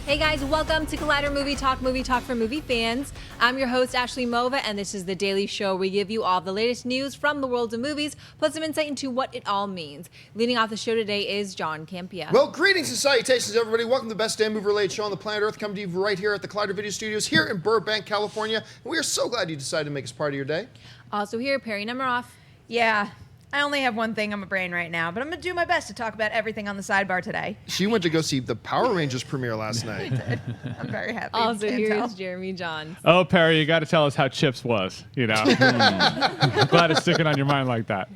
Hey guys, welcome to Collider Movie Talk for movie fans. I'm your host, Ashley Mova, and this is the daily show where we give you all the latest news from the world of movies, plus some insight into what it all means. Leading off the show today is John Campea. Well, greetings and salutations, everybody. Welcome to the best damn movie-related show on the planet Earth, coming to you right here at the Collider Video Studios here in Burbank, California. And we are so glad you decided to make us part of your day. Also here, Perri Nemiroff. Yeah, I only have one thing on my brain right now, but I'm going to do my best to talk about everything on the sidebar today. She went to go see the Power Rangers premiere last night. I'm very happy. Also here is Jeremy Jahns. Oh, Perri, you got to tell us how Chips was, you know. I'm glad it's sticking on your mind like that.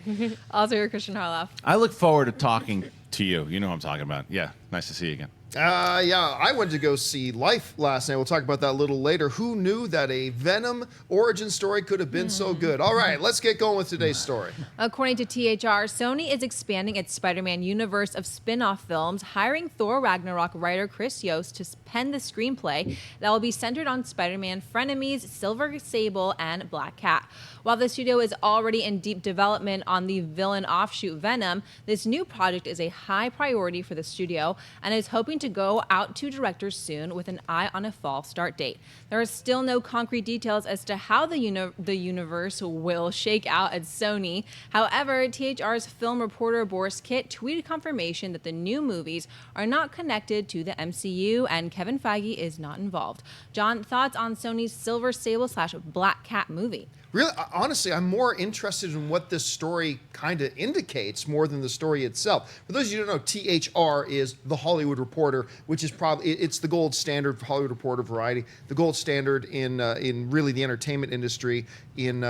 Also here, Kristian Harloff. I look forward to talking to you. You know what I'm talking about. Yeah, nice to see you again. Yeah, I went to go see Life last night. We'll talk about that a little later. Who knew that a Venom origin story could have been so good? All right, let's get going with today's story. According to THR, Sony is expanding its Spider-Man universe of spin-off films, hiring Thor Ragnarok writer Chris Yost to pen the screenplay that will be centered on Spider-Man frenemies, Silver Sable, and Black Cat. While the studio is already in deep development on the villain offshoot Venom, this new project is a high priority for the studio and is hoping to go out to directors soon with an eye on a fall start date. There are still no concrete details as to how the universe will shake out at Sony. However, THR's film reporter Borys Kit tweeted confirmation that the new movies are not connected to the MCU and Kevin Feige is not involved. John, thoughts on Sony's Silver Sable / Black Cat movie? Really, honestly, I'm more interested in what this story kind of indicates more than the story itself. For those of you who don't know, THR is the Hollywood Reporter, which is probably, it's the gold standard for Hollywood Reporter variety, the gold standard in really the entertainment industry, in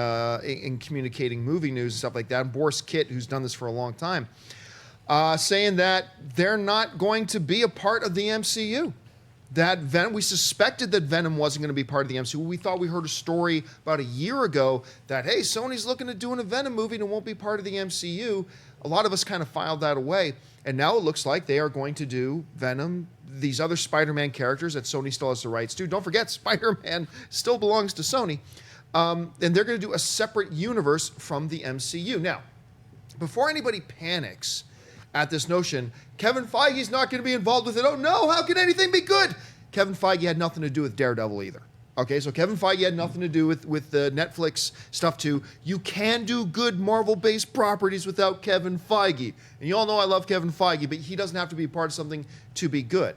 communicating movie news and stuff like that. And Borys Kit, who's done this for a long time, saying that they're not going to be a part of the MCU. That Venom, we suspected that Venom wasn't going to be part of the MCU. We thought we heard a story about a year ago that, hey, Sony's looking at doing a Venom movie and it won't be part of the MCU. A lot of us kind of filed that away. And now it looks like they are going to do Venom, these other Spider-Man characters that Sony still has the rights to. Don't forget, Spider-Man still belongs to Sony. And they're going to do a separate universe from the MCU. Now, before anybody panics at this notion, Kevin Feige's not going to be involved with it. Oh no, how can anything be good? Kevin Feige had nothing to do with Daredevil either. Okay, so Kevin Feige had nothing to do with the Netflix stuff too. You can do good Marvel-based properties without Kevin Feige. And you all know I love Kevin Feige, but he doesn't have to be part of something to be good.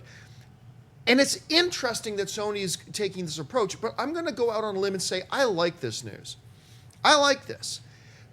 And it's interesting that Sony is taking this approach, but I'm going to go out on a limb and say I like this news. I like this.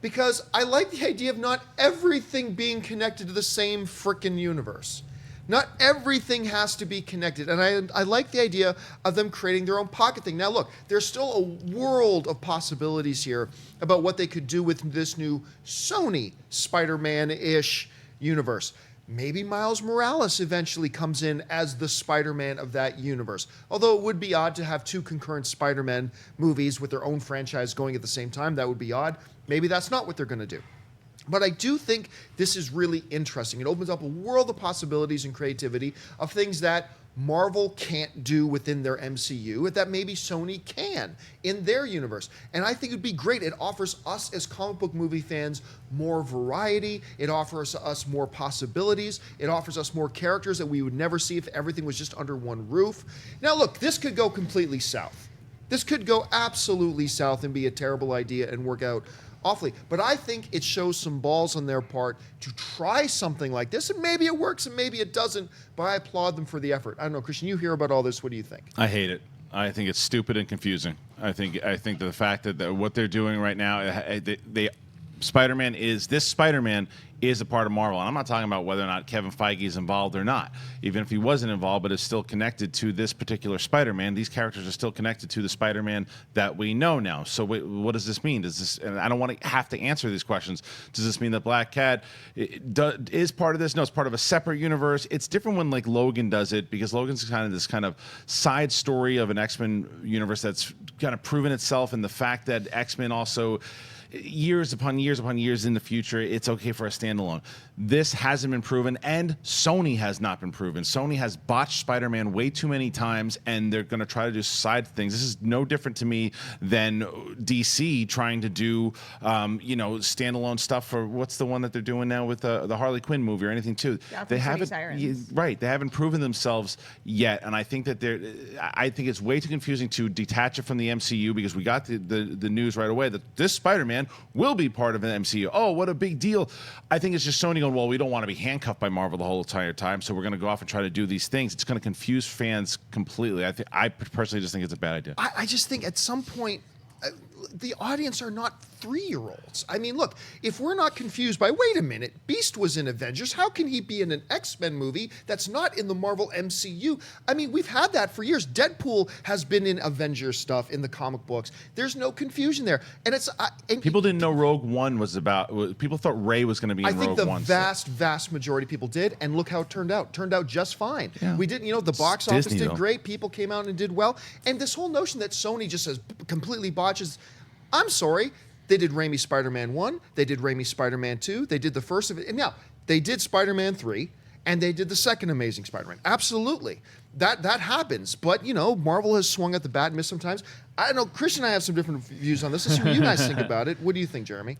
Because I like the idea of not everything being connected to the same frickin' universe. Not everything has to be connected. And I like the idea of them creating their own pocket thing. Now look, there's still a world of possibilities here about what they could do with this new Sony Spider-Man-ish universe. Maybe Miles Morales eventually comes in as the Spider-Man of that universe. Although it would be odd to have two concurrent Spider-Man movies with their own franchise going at the same time. That would be odd. Maybe that's not what they're going to do. But I do think this is really interesting. It opens up a world of possibilities and creativity of things that Marvel can't do within their MCU, that maybe Sony can in their universe. And I think it would be great. It offers us as comic book movie fans more variety. It offers us more possibilities. It offers us more characters that we would never see if everything was just under one roof. Now look, this could go completely south. This could go absolutely south and be a terrible idea and work out awfully. But I think it shows some balls on their part to try something like this. And maybe it works and maybe it doesn't, but I applaud them for the effort. I don't know, Kristian, you hear about all this. What do you think? I hate it. I think it's stupid and confusing. I think the fact that what they're doing right now, Spider-Man is a part of Marvel. And I'm not talking about whether or not Kevin Feige is involved or not. Even if he wasn't involved, but is still connected to this particular Spider-Man, these characters are still connected to the Spider-Man that we know now. So what does this mean? And I don't want to have to answer these questions. Does this mean that Black Cat is part of this? No, it's part of a separate universe. It's different when like Logan does it, because Logan's kind of this kind of side story of an X-Men universe that's kind of proven itself, and the fact that X-Men also years upon years in the future, it's okay for a standalone. This hasn't been proven, and Sony has not been proven. Sony has botched Spider-Man way too many times, and they're going to try to do side things. This is no different to me than DC trying to do, standalone stuff for what's the one that they're doing now with the Harley Quinn movie or anything too. They haven't, right? They haven't proven themselves yet, and I think that I think it's way too confusing to detach it from the MCU because we got the news right away that this Spider-Man will be part of an MCU. Oh, what a big deal! I think it's just Sony going, well, we don't want to be handcuffed by Marvel the whole entire time, so we're going to go off and try to do these things. It's going to confuse fans completely. I personally just think it's a bad idea. I just think at some point, the audience are not 3-year-olds. I mean, look, if we're not confused by, wait a minute, Beast was in Avengers, how can he be in an X-Men movie that's not in the Marvel MCU? I mean, we've had that for years. Deadpool has been in Avengers stuff in the comic books. There's no confusion there. And people didn't know Rogue One was about, people thought Rey was going to be in Rogue One. I think the vast majority of people did, and look how it turned out. Turned out just fine. Yeah. We didn't, the box office did great. People came out and did well. And this whole notion that Sony just has completely botches, I'm sorry. They did Raimi Spider-Man 1. They did Raimi Spider-Man 2. They did the first of it. And now, they did Spider-Man 3. And they did the second Amazing Spider-Man. Absolutely. That happens. But, Marvel has swung at the bat and missed sometimes. I don't know. Kristian and I have some different views on this. Let's see what you guys think about it. What do you think, Jeremy?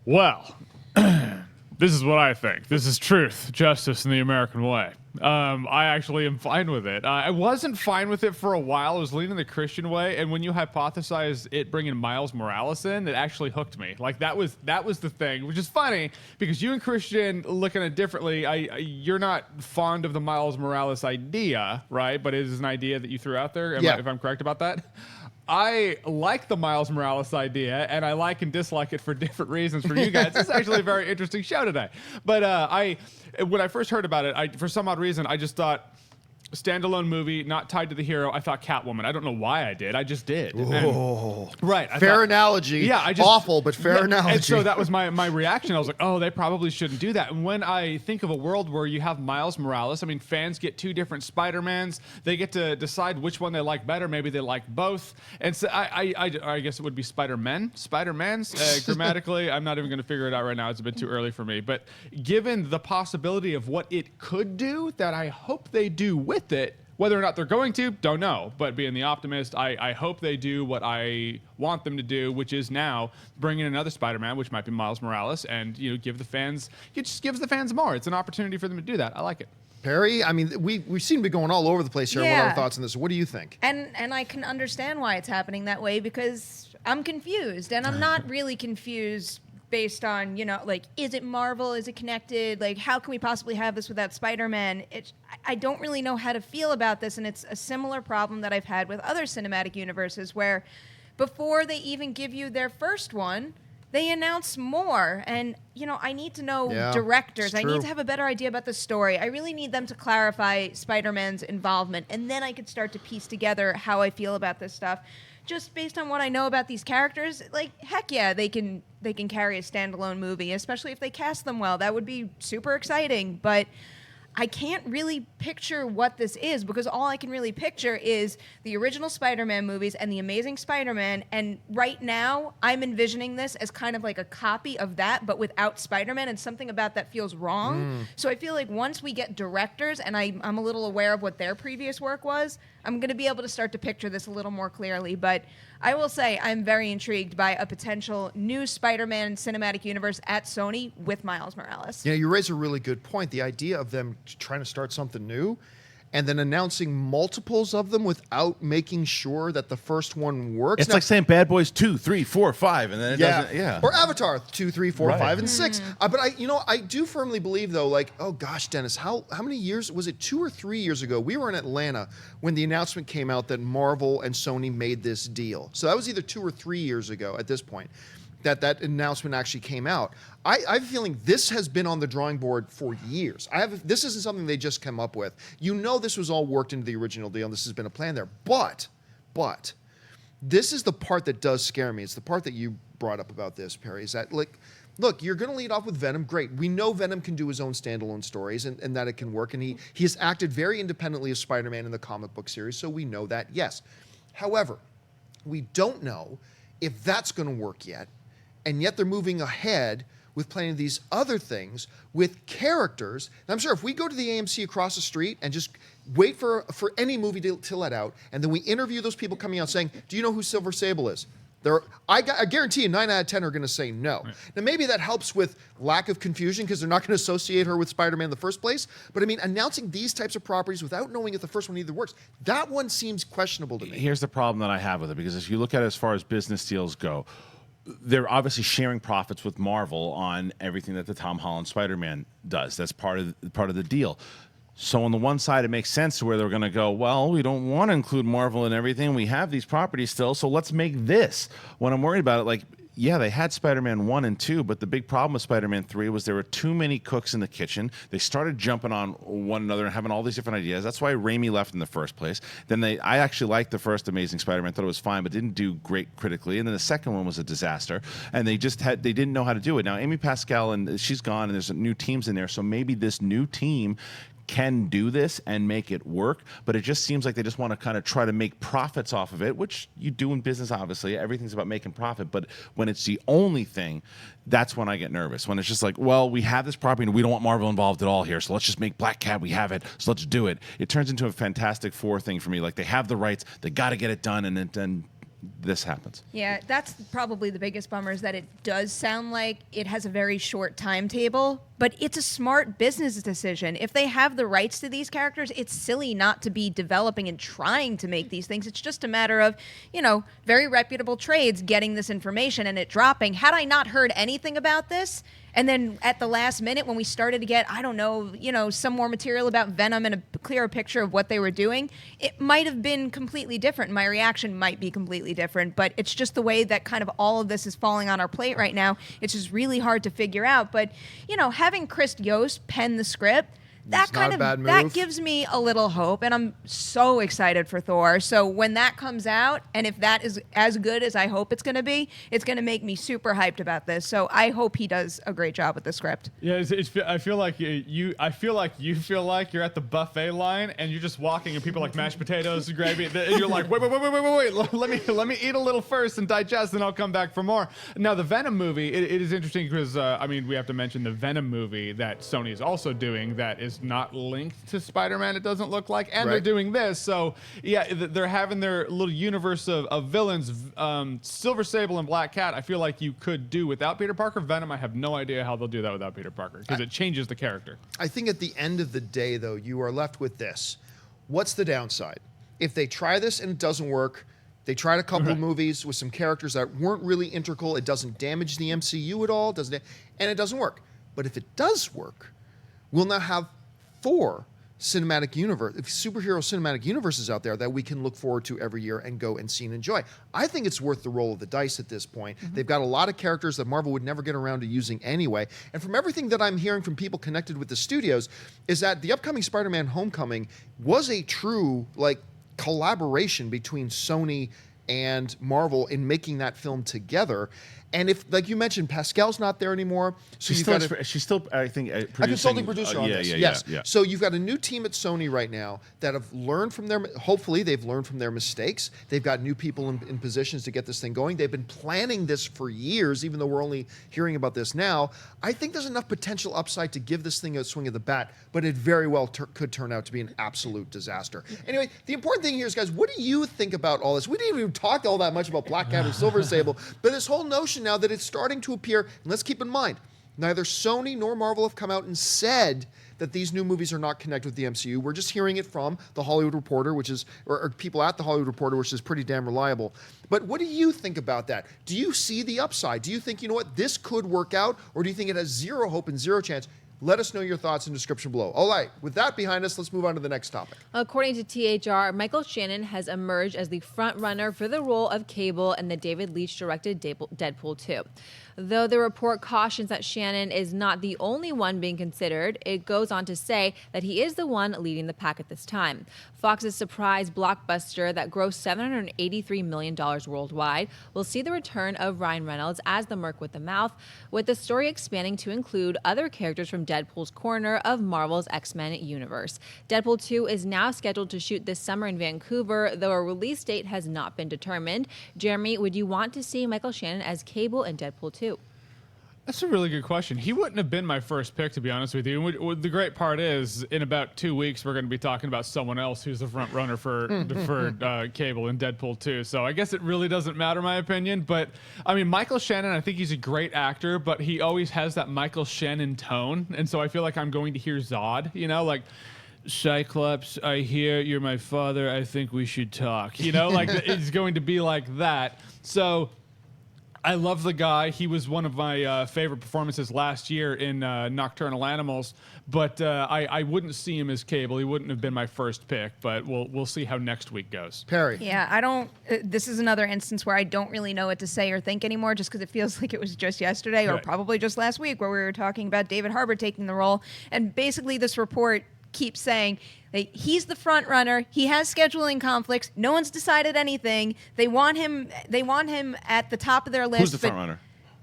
Well, this is what I think. This is truth, justice, and the American way. I actually am fine with it. I wasn't fine with it for a while. I was leaning the Kristian way, and when you hypothesized it bringing Miles Morales in, it actually hooked me. Like that was the thing, which is funny because you and Kristian looking at it differently. You're not fond of the Miles Morales idea, right? But it is an idea that you threw out there. If I'm correct about that. I like the Miles Morales idea, and I like and dislike it for different reasons for you guys. It's actually a very interesting show today. But when I first heard about it, for some odd reason, I just thought, standalone movie, not tied to the hero. I thought Catwoman. I don't know why I did. I just did. Right. Fair analogy. Yeah. Awful, but fair analogy. And so that was my reaction. I was like, oh, they probably shouldn't do that. And when I think of a world where you have Miles Morales, I mean, fans get 2 different Spider-Mans. They get to decide which one they like better. Maybe they like both. And so I guess it would be Spider-Mans. Grammatically, I'm not even going to figure it out right now. It's a bit too early for me. But given the possibility of what it could do, that I hope they do with it, whether or not they're going to, don't know. But being the optimist, I hope they do what I want them to do, which is now bring in another Spider-Man, which might be Miles Morales, and give the fans. It just gives the fans more. It's an opportunity for them to do that. I like it. Perri, I mean, we seem to be going all over the place here. What are our thoughts on this? What do you think? And I can understand why it's happening that way because I'm confused, and I'm not really confused based on, is it Marvel? Is it connected? Like, how can we possibly have this without Spider-Man? I don't really know how to feel about this, and it's a similar problem that I've had with other cinematic universes where before they even give you their first one, they announce more. And, I need to know directors. I need to have a better idea about the story. I really need them to clarify Spider-Man's involvement, and then I could start to piece together how I feel about this stuff. Just based on what I know about these characters, like, heck yeah, they can carry a standalone movie, especially if they cast them well. That would be super exciting, but I can't really picture what this is because all I can really picture is the original Spider-Man movies and the Amazing Spider-Man, and right now I'm envisioning this as kind of like a copy of that, but without Spider-Man, and something about that feels wrong. So I feel like once we get directors, and I'm a little aware of what their previous work was, I'm going to be able to start to picture this a little more clearly, but I will say I'm very intrigued by a potential new Spider-Man cinematic universe at Sony with Miles Morales. Yeah, you raise a really good point. The idea of them trying to start something new and then announcing multiples of them without making sure that the first one works. It's like saying Bad Boys 2, 3, 4, 5, and then it doesn't. Yeah. Or Avatar 2, 3, 4, 5, and 6. But I do firmly believe though, like, oh gosh, Dennis, how many years was it? 2 or 3 years ago? We were in Atlanta when the announcement came out that Marvel and Sony made this deal. So that was either 2 or 3 years ago at this point that announcement actually came out. I have a feeling this has been on the drawing board for years. This isn't something they just came up with. This was all worked into the original deal, and this has been a plan there. But this is the part that does scare me. It's the part that you brought up about this, Perri, is that, like, look, you're going to lead off with Venom. Great. We know Venom can do his own standalone stories and that it can work. And he has acted very independently as Spider-Man in the comic book series, so we know that, yes. However, we don't know if that's going to work yet. And yet they're moving ahead with planning these other things with characters. And I'm sure if we go to the AMC across the street and just wait for any movie to let out, and then we interview those people coming out saying, do you know who Silver Sable is? I guarantee you 9 out of 10 are going to say no. Right. Now, maybe that helps with lack of confusion because they're not going to associate her with Spider-Man in the first place. But I mean, announcing these types of properties without knowing if the first one either works, that one seems questionable to me. Here's the problem that I have with it, because if you look at it as far as business deals go, they're obviously sharing profits with Marvel on everything that the Tom Holland Spider-Man does. That's part of the deal. So on the one side, it makes sense to where they're going to go, well, we don't want to include Marvel in everything. We have these properties still, so let's make this. When I'm worried about it, like, yeah, they had Spider-Man 1 and 2, but the big problem with Spider-Man 3 was there were too many cooks in the kitchen. They started jumping on one another and having all these different ideas. That's why Raimi left in the first place. Then I actually liked the first Amazing Spider-Man, thought it was fine, but didn't do great critically. And then the second one was a disaster, and they didn't know how to do it. Now, Amy Pascal, and she's gone, and there's new teams in there, so maybe this new team can do this and make it work, but it just seems like they just want to kind of try to make profits off of it, which you do in business, obviously. Everything's about making profit, but when it's the only thing, that's when I get nervous. When it's just like, well, we have this property and we don't want Marvel involved at all here, so let's just make Black Cat, we have it, so let's do it. It turns into a Fantastic Four thing for me. Like, they have the rights, they got to get it done, and then this happens. Yeah, that's probably the biggest bummer, is that it does sound like it has a very short timetable, but it's a smart business decision. If they have the rights to these characters, it's silly not to be developing and trying to make these things. It's just a matter of, very reputable trades getting this information and it dropping. Had I not heard anything about this, and then at the last minute when we started to get, some more material about Venom and a clearer picture of what they were doing, it might have been completely different. My reaction might be completely different, but it's just the way that kind of all of this is falling on our plate right now. It's just really hard to figure out. But, having Chris Yost pen the script, that gives me a little hope, and I'm so excited for Thor. So when that comes out, and if that is as good as I hope it's going to be, it's going to make me super hyped about this. So I hope he does a great job with the script. Yeah, I feel like you feel like you're at the buffet line and you're just walking and people are like mashed potatoes, gravy, and you're like, wait, let me eat a little first and digest, and I'll come back for more. Now the Venom movie, it is interesting because we have to mention the Venom movie that Sony is also doing that is not linked to Spider-Man, it doesn't look like, and they're doing this, so yeah, they're having their little universe of villains. Silver Sable and Black Cat, I feel like you could do without Peter Parker. Venom, I have no idea how they'll do that without Peter Parker, because it changes the character. I think at the end of the day, though, you are left with this. What's the downside? If they try this and it doesn't work, they tried a couple of movies with some characters that weren't really integral, it doesn't damage the MCU at all, and it doesn't work. But if it does work, we'll now have 4 cinematic universe, superhero cinematic universes out there that we can look forward to every year and go and see and enjoy. I think it's worth the roll of the dice at this point. They've got a lot of characters that Marvel would never get around to using anyway. And from everything that I'm hearing from people connected with the studios, is that the upcoming Spider-Man Homecoming was a true collaboration between Sony and Marvel in making that film together. And if, like you mentioned, Pascal's not there anymore, so she's still, I think, a consulting producer on this. Yes. Yeah. So you've got a new team at Sony right now that have learned from hopefully they've learned from their mistakes. They've got new people in positions to get this thing going. They've been planning this for years, even though we're only hearing about this now. I think there's enough potential upside to give this thing a swing of the bat, but it very well could turn out to be an absolute disaster. Anyway, the important thing here is, guys, what do you think about all this? We didn't even talk all that much about Black Cat or Silver Sable, but this whole notion now that it's starting to appear, and let's keep in mind, neither Sony nor Marvel have come out and said that these new movies are not connected with the MCU. We're just hearing it from The Hollywood Reporter, which is, or people at The Hollywood Reporter, which is pretty damn reliable. But what do you think about that? Do you see the upside? Do you think, this could work out? Or do you think it has zero hope and zero chance? Let us know your thoughts in the description below. All right, with that behind us, let's move on to the next topic. According to THR, Michael Shannon has emerged as the frontrunner for the role of Cable in the David Leitch-directed Deadpool 2. Though the report cautions that Shannon is not the only one being considered, it goes on to say that he is the one leading the pack at this time. Fox's surprise blockbuster that grossed $783 million worldwide will see the return of Ryan Reynolds as the Merc with the Mouth, with the story expanding to include other characters from Deadpool's corner of Marvel's X-Men universe. Deadpool 2 is now scheduled to shoot this summer in Vancouver, though a release date has not been determined. Jeremy, would you want to see Michael Shannon as Cable in Deadpool 2? That's a really good question. He wouldn't have been my first pick, to be honest with you. And the great part is, in about 2 weeks, we're going to be talking about someone else who's the front runner for Cable in Deadpool 2. So I guess it really doesn't matter, my opinion. But I mean, Michael Shannon, I think he's a great actor, but he always has that Michael Shannon tone, and so I feel like I'm going to hear Zod. You know, like, Cyclops, I hear you're my father. I think we should talk. You know, like it's going to be like that. So. I love the guy. He was one of my favorite performances last year in Nocturnal Animals, but I wouldn't see him as Cable. He wouldn't have been my first pick, but we'll see how next week goes. Perry. Yeah, I don't. This is another instance where I don't really know what to say or think anymore, just because it feels like it was just yesterday or Right. probably just last week where we were talking about David Harbour taking the role, and basically this report keeps saying that he's the front runner. He has scheduling conflicts. No one's decided anything. They want him at the top of their list. Who's the but, front runner?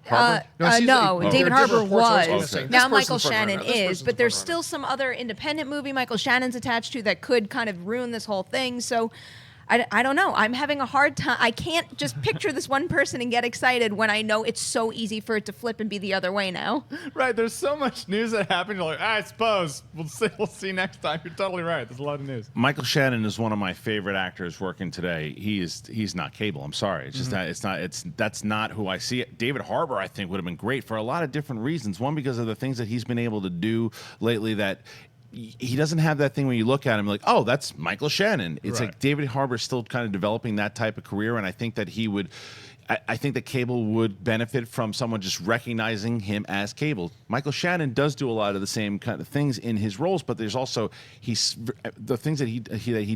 Harbour? No, there are David different Harbour reports. I was was. gonna say, this Now person's Michael the front Shannon runner. This is, person's but the there's front still some other independent movie Michael Shannon's attached to that could kind of ruin this whole thing. So I don't know. I'm having a hard time. I can't just picture this one person and get excited when I know it's so easy for it to flip and be the other way now. Right, there's so much news that happened. You're like, I suppose we'll see next time. You're totally right. There's a lot of news. Michael Shannon is one of my favorite actors working today. He's not Cable. I'm sorry. It's just that's not who I see. David Harbour, I think, would have been great for a lot of different reasons. One, because of the things that he's been able to do lately that he doesn't have that thing when you look at him like, oh, that's Michael Shannon. It's Right. like David Harbour's still kind of developing that type of career, and I think that he would. I think that Cable would benefit from someone just recognizing him as Cable. Michael Shannon does do a lot of the same kind of things in his roles, but there's also the things that he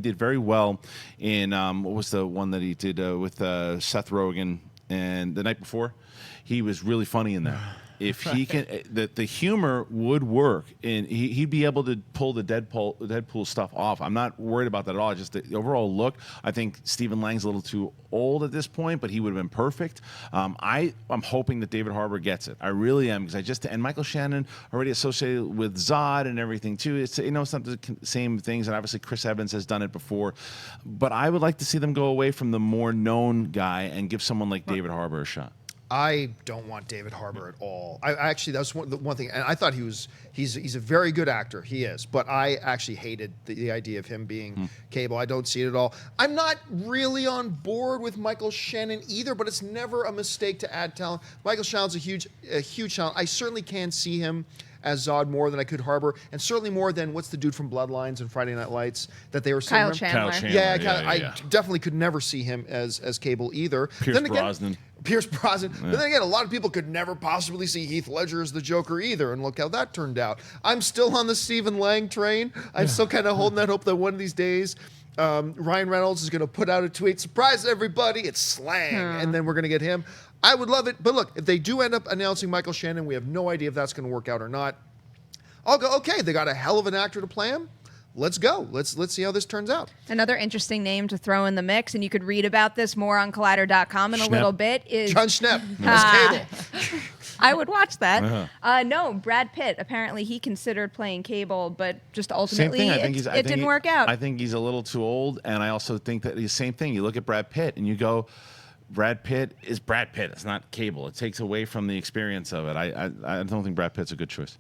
did very well in what was the one that he did with Seth Rogen and The Night Before. He was really funny in that. If he can, the humor would work, and he'd be able to pull the Deadpool stuff off. I'm not worried about that at all. Just the overall look. I think Stephen Lang's a little too old at this point, but he would have been perfect. I'm hoping that David Harbour gets it. I really am, because and Michael Shannon already associated with Zod and everything too. It's it's not the same things, and obviously Chris Evans has done it before. But I would like to see them go away from the more known guy and give someone like David Harbour a shot. I don't want David Harbour at all. I actually, that's one thing, and I thought he's a very good actor. He is, but I actually hated the idea of him being Cable. I don't see it at all. I'm not really on board with Michael Shannon either, but it's never a mistake to add talent. Michael Shannon's a huge talent. I certainly can see him as Zod more than I could Harbour, and certainly more than what's the dude from Bloodlines and Friday Night Lights that they were saying. Kyle Chandler. I definitely could never see him as Cable either. Pierce Brosnan. But then again, a lot of people could never possibly see Heath Ledger as the Joker either, and look how that turned out. I'm still on the Stephen Lang train. I'm still kind of holding that hope that one of these days Ryan Reynolds is going to put out a tweet, surprise everybody, it's slang, and then we're going to get him. I would love it, but look, if they do end up announcing Michael Shannon, we have no idea if that's going to work out or not. I'll go, okay, they got a hell of an actor to play him. Let's go. Let's see how this turns out. Another interesting name to throw in the mix, and you could read about this more on Collider.com in a little bit, is John Schnepp as Cable. I would watch that. No, Brad Pitt. Apparently, he considered playing Cable, but just ultimately it didn't work out. I think he's a little too old, and I also think that the same thing. You look at Brad Pitt, and you go, Brad Pitt is Brad Pitt. It's not Cable. It takes away from the experience of it. I don't think Brad Pitt's a good choice.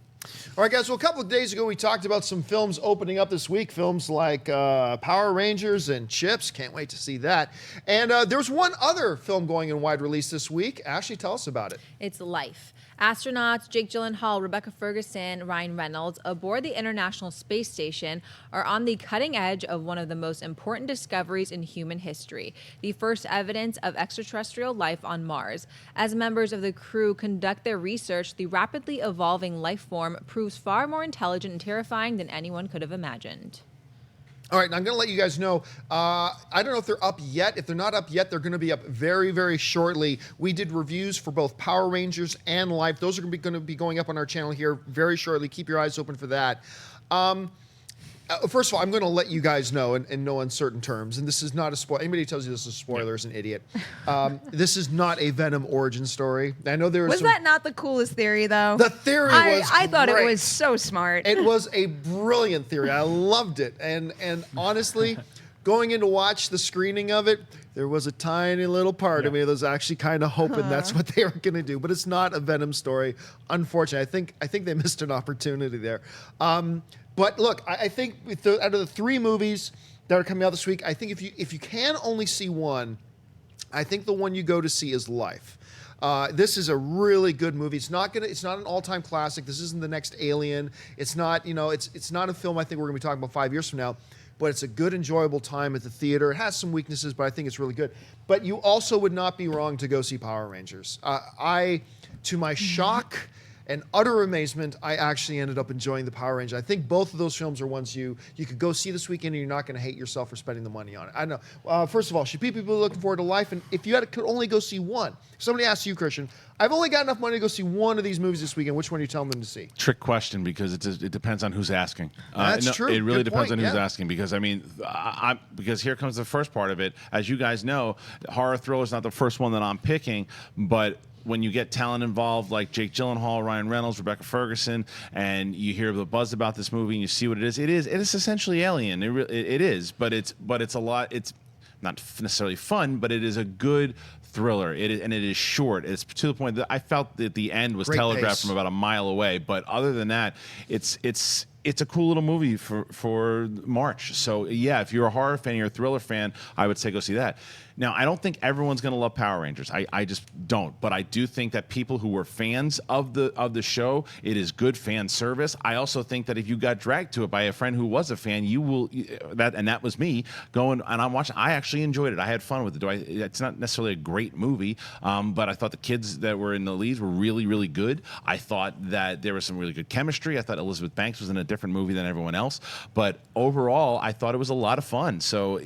All right, guys. Well, a couple of days ago, we talked about some films opening up this week. Films like Power Rangers and Chips. Can't wait to see that. And there's one other film going in wide release this week. Ashley, tell us about it. It's Life. Astronauts Jake Gyllenhaal, Rebecca Ferguson, Ryan Reynolds aboard the International Space Station are on the cutting edge of one of the most important discoveries in human history, the first evidence of extraterrestrial life on Mars. As members of the crew conduct their research, the rapidly evolving life form proves far more intelligent and terrifying than anyone could have imagined. All right, and I'm going to let you guys know. I don't know if they're up yet. If they're not up yet, they're going to be up very, very shortly. We did reviews for both Power Rangers and Life. Those are going to be going up on our channel here very shortly. Keep your eyes open for that. First of all, I'm going to let you guys know in no uncertain terms, and this is not a spoiler. Anybody who tells you this is a spoiler is an idiot. This is not a Venom origin story. I know there was that not the coolest theory, though? The theory was I thought great. it was so smart. It was a brilliant theory. I loved it, and honestly, going in to watch the screening of it, there was a tiny little part of me that was actually kind of hoping that's what they were going to do. But it's not a Venom story, unfortunately. I think they missed an opportunity there. But look, I think out of the 3 movies that are coming out this week, I think if you can only see one, I think the one you go to see is Life. This is a really good movie. It's not an all-time classic. This isn't the next Alien. It's not, it's not a film I think we're going to be talking about 5 years from now, but it's a good, enjoyable time at the theater. It has some weaknesses, but I think it's really good. But you also would not be wrong to go see Power Rangers. To my shock and utter amazement, I actually ended up enjoying the Power Rangers. I think both of those films are ones you could go see this weekend and you're not going to hate yourself for spending the money on it. I know. First of all, should people be looking forward to Life? And if you could only go see one, somebody asked you, Kristian, I've only got enough money to go see one of these movies this weekend. Which one are you telling them to see? Trick question, because it depends on who's asking. That's true. It really Good depends point, on who's yeah. asking, because because here comes the first part of it. As you guys know, horror thriller is not the first one that I'm picking, but when you get talent involved like Jake Gyllenhaal, Ryan Reynolds, Rebecca Ferguson, and you hear the buzz about this movie and you see what it is essentially Alien. It is, but it's a lot. It's not necessarily fun, but it is a good thriller. It is short. It's to the point that I felt that the end was Great telegraphed pace. from about a mile away. But other than that, it's a cool little movie for March. So yeah, if you're a horror fan, you're a thriller fan, I would say go see that. Now, I don't think everyone's going to love Power Rangers. I just don't. But I do think that people who were fans of the show, it is good fan service. I also think that if you got dragged to it by a friend who was a fan, you will that was me going and I'm watching. I actually enjoyed it. I had fun with it. It's not necessarily a great movie, but I thought the kids that were in the leads were really, really good. I thought that there was some really good chemistry. I thought Elizabeth Banks was in a different movie than everyone else. But overall, I thought it was a lot of fun. So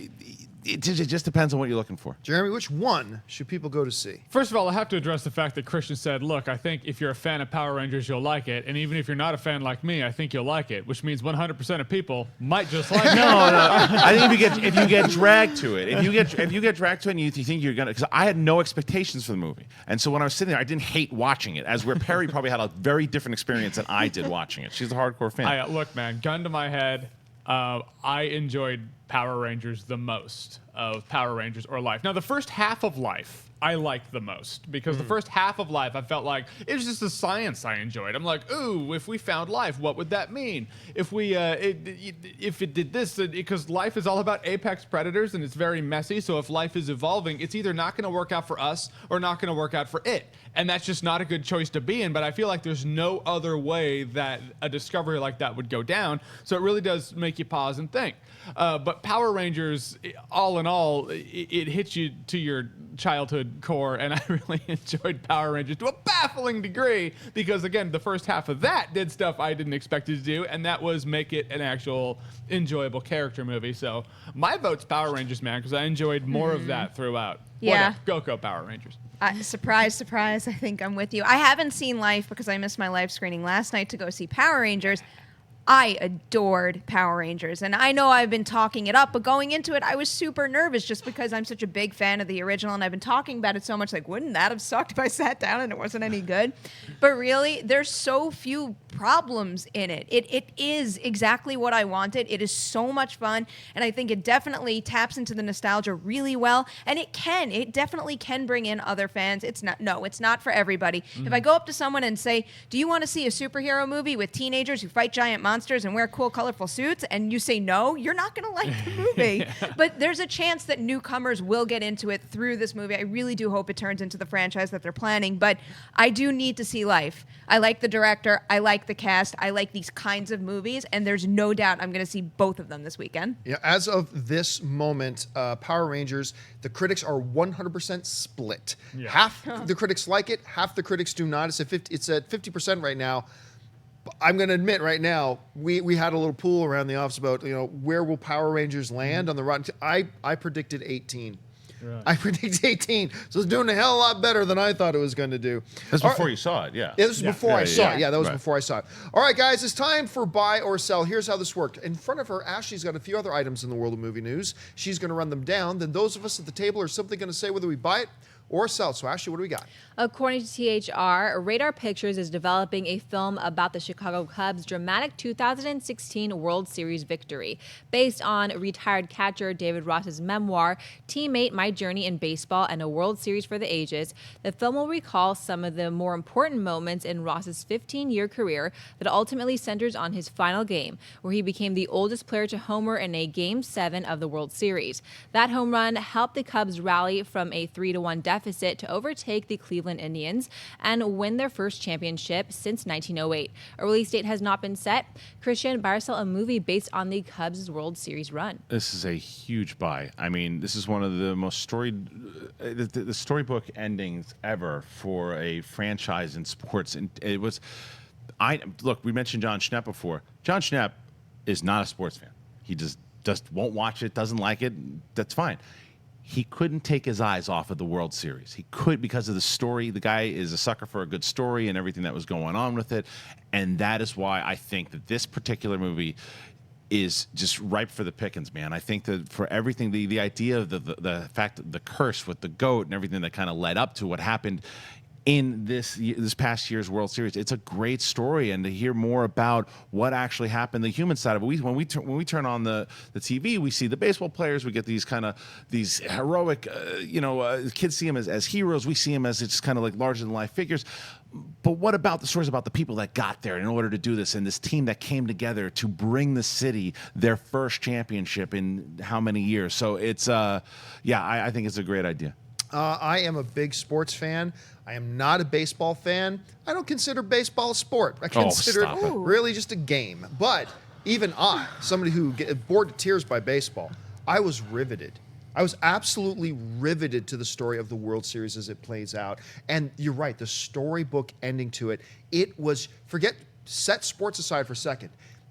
it just depends on what you're looking for. Jeremy, which one should people go to see? First of all, I have to address the fact that Kristian said, look, I think if you're a fan of Power Rangers, you'll like it. And even if you're not a fan like me, I think you'll like it, which means 100% of people might just like it. No. I think if you get dragged to it, if you get dragged to it and you think you're gonna, because I had no expectations for the movie, and so when I was sitting there, I didn't hate watching it. As where Perri probably had a very different experience than I did watching it. She's a hardcore fan. Look, man, gun to my head, I enjoyed Power Rangers the most of Power Rangers or Life. Now, the first half of Life I liked the most, because the first half of Life I felt like it was just the science I enjoyed. I'm like, ooh, if we found life, what would that mean? If we if it did this, because life is all about apex predators and it's very messy. So if life is evolving, it's either not going to work out for us or not going to work out for it. And that's just not a good choice to be in. But I feel like there's no other way that a discovery like that would go down. So it really does make you pause and think. But Power Rangers, all in all, it hits you to your childhood core, and I really enjoyed Power Rangers to a baffling degree, because again, the first half of that did stuff I didn't expect it to do, and that was make it an actual enjoyable character movie. So my vote's Power Rangers, man, because I enjoyed more of that throughout. Yeah. Go Power Rangers. Surprise, surprise, I think I'm with you. I haven't seen Life because I missed my Life screening last night to go see Power Rangers. I adored Power Rangers, and I know I've been talking it up, but going into it, I was super nervous just because I'm such a big fan of the original, and I've been talking about it so much, like, wouldn't that have sucked if I sat down and it wasn't any good? But really, there's so few problems in it. It is exactly what I wanted. It is so much fun, and I think it definitely taps into the nostalgia really well, and it definitely can bring in other fans. It's not for everybody. If I go up to someone and say, do you want to see a superhero movie with teenagers who fight giant monsters and wear cool, colorful suits, and you say no, you're not going to like the movie. But there's a chance that newcomers will get into it through this movie. I really do hope it turns into the franchise that they're planning, but I do need to see Life. I like the director. I like the cast. I like these kinds of movies, and there's no doubt I'm going to see both of them this weekend. Yeah, as of this moment, Power Rangers, the critics are 100% split. Yeah. Half the critics like it, half the critics do not. It's at 50% right now. I'm going to admit right now, we had a little pool around the office about, where will Power Rangers land on the Rotten. I predicted 18. Right. I predicted 18. So it's doing a hell of a lot better than I thought it was going to do. That's before you saw it, yeah. This was before I saw it. Yeah, that was Right. before I saw it. All right, guys, it's time for buy or sell. Here's how this worked. In front of her, Ashley's got a few other items in the world of movie news. She's going to run them down. Then those of us at the table are simply going to say whether we buy it or sell. So, Ashley, what do we got? According to THR, Radar Pictures is developing a film about the Chicago Cubs' dramatic 2016 World Series victory. Based on retired catcher David Ross's memoir, Teammate: My Journey in Baseball and a World Series for the Ages, the film will recall some of the more important moments in Ross's 15-year career that ultimately centers on his final game, where he became the oldest player to homer in a Game 7 of the World Series. That home run helped the Cubs rally from a 3-1 deficit to overtake the Cleveland Indians and win their first championship since 1908. A release date has not been set. Kristian, buy or sell a movie based on the Cubs' World Series run? This is a huge buy. I mean, this is one of the most storied, the storybook endings ever for a franchise in sports. And it was, look, we mentioned John Schnepp before. John Schnepp is not a sports fan. He just won't watch it, doesn't like it. That's fine. He couldn't take his eyes off of the World Series. He could because of the story. The guy is a sucker for a good story and everything that was going on with it. And that is why I think that this particular movie is just ripe for the pickings, man. I think that for everything, the idea of the fact that the curse with the GOAT and everything that kind of led up to what happened in this past year's World Series, it's a great story, and to hear more about what actually happened, the human side of it. When we turn on the TV, we see the baseball players. We get these heroic, kids see them as heroes. We see them as just kind of like larger than life figures. But what about the stories about the people that got there in order to do this, and this team that came together to bring the city their first championship in how many years? So it's, I think it's a great idea. I am a big sports fan. I am not a baseball fan. I don't consider baseball a sport. I consider it really just a game. But even I, somebody who get bored to tears by baseball, I was riveted. I was absolutely riveted to the story of the World Series as it plays out. And you're right, the storybook ending to it, set sports aside for a second.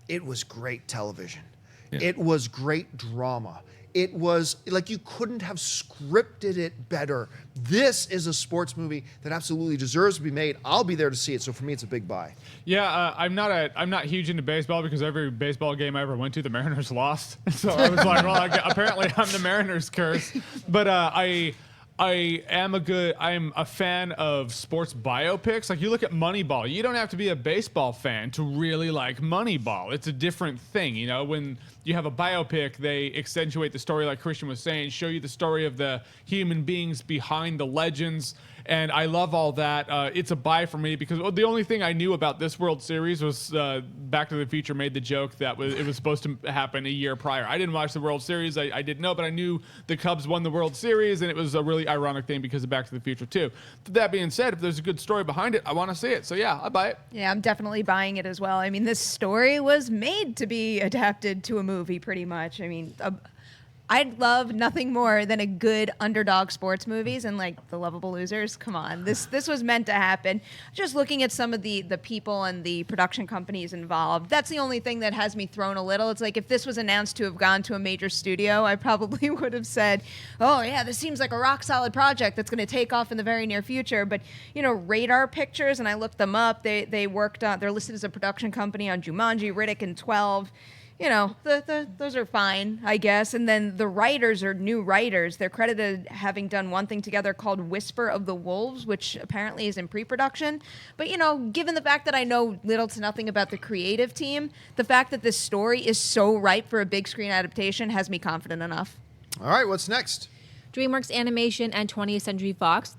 It was great television. Yeah. It was great drama. It was like you couldn't have scripted it better. This is a sports movie that absolutely deserves to be made. I'll be there to see it. So for me, it's a big buy. Yeah, I'm not huge into baseball because every baseball game I ever went to, the Mariners lost. So I was like, well, apparently I'm the Mariners curse. But I'm a fan of sports biopics. Like, you look at Moneyball. You don't have to be a baseball fan to really like Moneyball. It's a different thing, you know. When you have a biopic, they accentuate the story, like Kristian was saying, show you the story of the human beings behind the legends. And I love all that. It's a buy for me because the only thing I knew about this World Series was Back to the Future made the joke that it was supposed to happen a year prior. I didn't watch the World Series. I didn't know, but I knew the Cubs won the World Series, and it was a really ironic thing because of Back to the Future, too. That being said, if there's a good story behind it, I want to see it. So, yeah, I buy it. Yeah, I'm definitely buying it as well. I mean, this story was made to be adapted to a movie, pretty much. I mean, I'd love nothing more than a good underdog sports movies, and like The Lovable Losers. Come on, this was meant to happen. Just looking at some of the people and the production companies involved, that's the only thing that has me thrown a little. It's like if this was announced to have gone to a major studio, I probably would have said, oh yeah, this seems like a rock solid project that's going to take off in the very near future. But you know, Radar Pictures, and I looked them up. They worked on. They're listed as a production company on Jumanji, Riddick, and 12. You know, those are fine, I guess. And then the writers are new writers. They're credited having done one thing together called Whisper of the Wolves, which apparently is in pre-production. But, you know, given the fact that I know little to nothing about the creative team, the fact that this story is so ripe for a big screen adaptation has me confident enough. All right, what's next? DreamWorks Animation and 20th Century Fox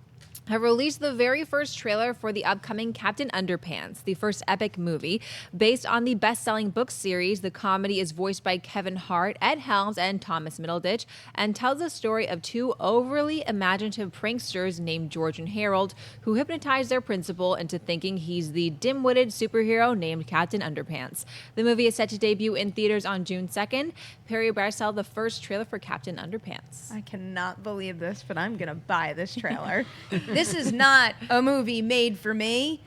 have released the very first trailer for the upcoming Captain Underpants, the first epic movie. Based on the best-selling book series, the comedy is voiced by Kevin Hart, Ed Helms, and Thomas Middleditch, and tells the story of two overly imaginative pranksters named George and Harold, who hypnotize their principal into thinking he's the dim-witted superhero named Captain Underpants. The movie is set to debut in theaters on June 2nd. Perri, sell the first trailer for Captain Underpants. I cannot believe this, but I'm going to buy this trailer. This is not a movie made for me.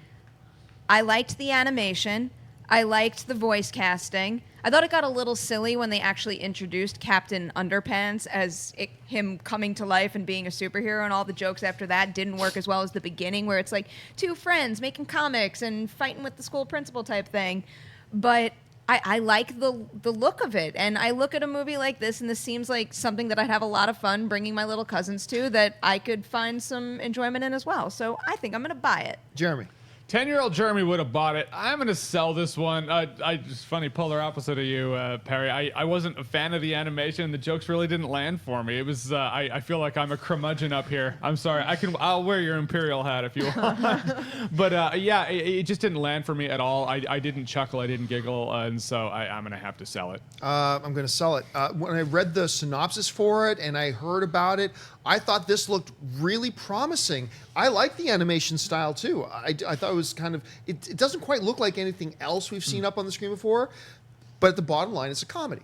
I liked the animation. I liked the voice casting. I thought it got a little silly when they actually introduced Captain Underpants as him coming to life and being a superhero, and all the jokes after that didn't work as well as the beginning, where it's like two friends making comics and fighting with the school principal type thing. But I like the look of it, and I look at a movie like this, and this seems like something that I'd have a lot of fun bringing my little cousins to, that I could find some enjoyment in as well. So I think I'm going to buy it. Jeremy. 10-year-old Jeremy would have bought it. I'm going to sell this one. I just funny, polar opposite of you, Perry. I wasn't a fan of the animation. The jokes really didn't land for me. It was. I feel like I'm a curmudgeon up here. I'm sorry. I'll wear your Imperial hat if you want. But yeah, it just didn't land for me at all. I didn't chuckle. I didn't giggle, and so I'm going to have to sell it. I'm going to sell it. When I read the synopsis for it and I heard about it, I thought this looked really promising. I like the animation style too. I thought it was kind of, it doesn't quite look like anything else we've seen up on the screen before, but at the bottom line, it's a comedy.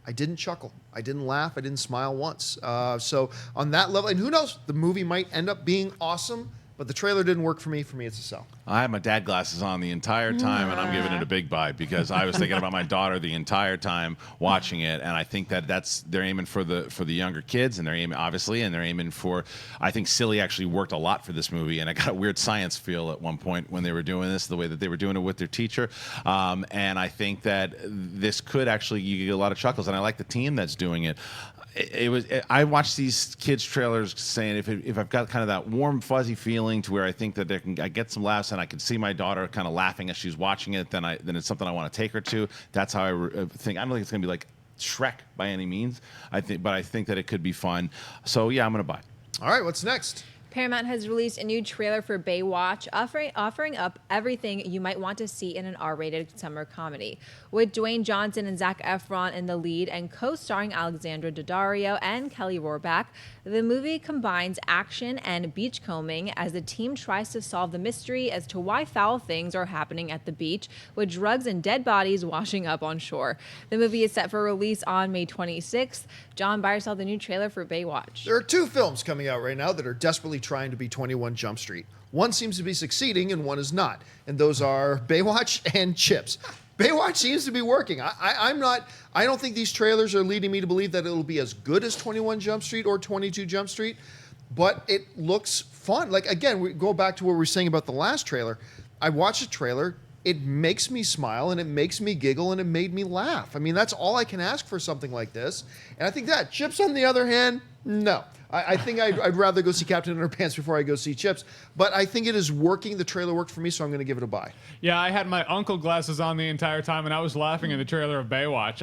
I didn't chuckle. I didn't laugh. I didn't smile once. So on that level, and who knows, the movie might end up being awesome, but the trailer didn't work for me. For me, it's a sell. I had my dad glasses on the entire time, and I'm giving it a big buy because I was thinking about my daughter the entire time watching it, and I think that they're aiming for the younger kids, and they're aiming obviously, and they're aiming for. I think Silly actually worked a lot for this movie, and I got a weird science feel at one point when they were doing this, the way that they were doing it with their teacher, and I think that this could actually you get a lot of chuckles, and I like the team that's doing it. I watched these kids trailers saying if I've got kind of that warm fuzzy feeling to where I think that I get some laughs and I can see my daughter kind of laughing as she's watching it, then it's something I want to take her to. That's how I think. I don't think it's going to be like Shrek by any means. But I think that it could be fun. So yeah, I'm going to buy it. All right, what's next? Paramount has released a new trailer for Baywatch, offering up everything you might want to see in an R-rated summer comedy. With Dwayne Johnson and Zac Efron in the lead and co-starring Alexandra Daddario and Kelly Rohrbach, the movie combines action and beachcombing as the team tries to solve the mystery as to why foul things are happening at the beach, with drugs and dead bodies washing up on shore. The movie is set for release on May 26th. John, buy or sell the new trailer for Baywatch. There are two films coming out right now that are desperately trying to be 21 Jump Street. One seems to be succeeding and one is not. And those are Baywatch and Chips. Baywatch seems to be working. I don't think these trailers are leading me to believe that it'll be as good as 21 Jump Street or 22 Jump Street, but it looks fun. Like, again, we go back to what we were saying about the last trailer. I watched a trailer. It makes me smile and it makes me giggle and it made me laugh. I mean, that's all I can ask for something like this. And I think that Chips, on the other hand, no. I think I'd rather go see Captain Underpants before I go see Chips. But I think it is working. The trailer worked for me, so I'm going to give it a buy. Yeah, I had my uncle glasses on the entire time, and I was laughing in the trailer of Baywatch.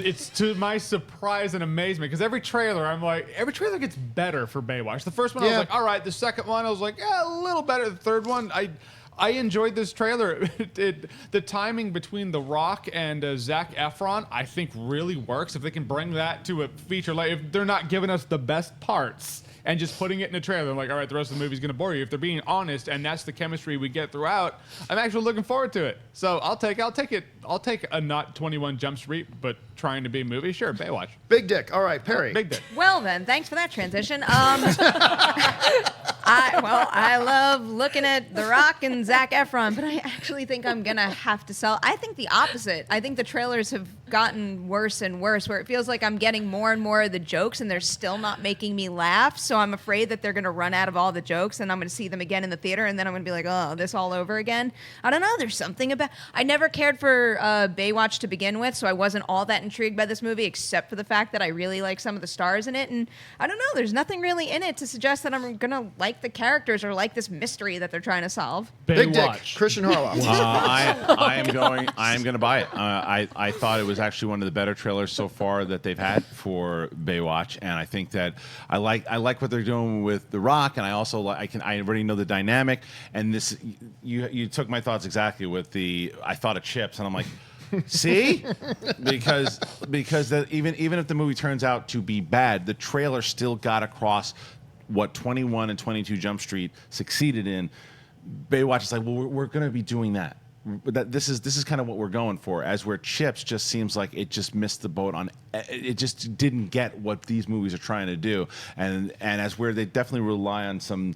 It's to my surprise and amazement, because every trailer gets better for Baywatch. The first one, I was like, all right. The second one, I was like, yeah, a little better. The third one, I enjoyed this trailer. The timing between The Rock and Zac Efron, I think, really works. If they can bring that to a feature, like if they're not giving us the best parts and just putting it in a trailer, I'm like, all right, the rest of the movie's going to bore you. If they're being honest and that's the chemistry we get throughout, I'm actually looking forward to it. So I'll take it. I'll take a not 21 Jump Street, but trying to be a movie. Sure, Baywatch. Big dick. All right, Perry. Big dick. Well then, thanks for that transition. I love looking at The Rock and Zac Efron, but I actually think I'm gonna have to sell. I think the opposite. I think the trailers have gotten worse and worse, where it feels like I'm getting more and more of the jokes, and they're still not making me laugh. So I'm afraid that they're gonna run out of all the jokes, and I'm gonna see them again in the theater, and then I'm gonna be like, oh, this all over again. I don't know. There's something about. I never cared for Baywatch to begin with, so I wasn't all that intrigued by this movie, except for the fact that I really like some of the stars in it, and I don't know. There's nothing really in it to suggest that I'm gonna like the characters or like this mystery that they're trying to solve. Big dick. Kristian Harloff. I am going to buy it. I thought it was actually one of the better trailers so far that they've had for Baywatch, and I think that I like what they're doing with The Rock, and I also I already know the dynamic, and this you took my thoughts exactly with I thought of Chips, and I'm like. See, because that even if the movie turns out to be bad, the trailer still got across what 21 and 22 Jump Street succeeded in. Baywatch is like, well, we're going to be doing that. This is kind of what we're going for. As where Chips just seems like it just missed the boat on it just didn't get what these movies are trying to do. And as where they definitely rely on some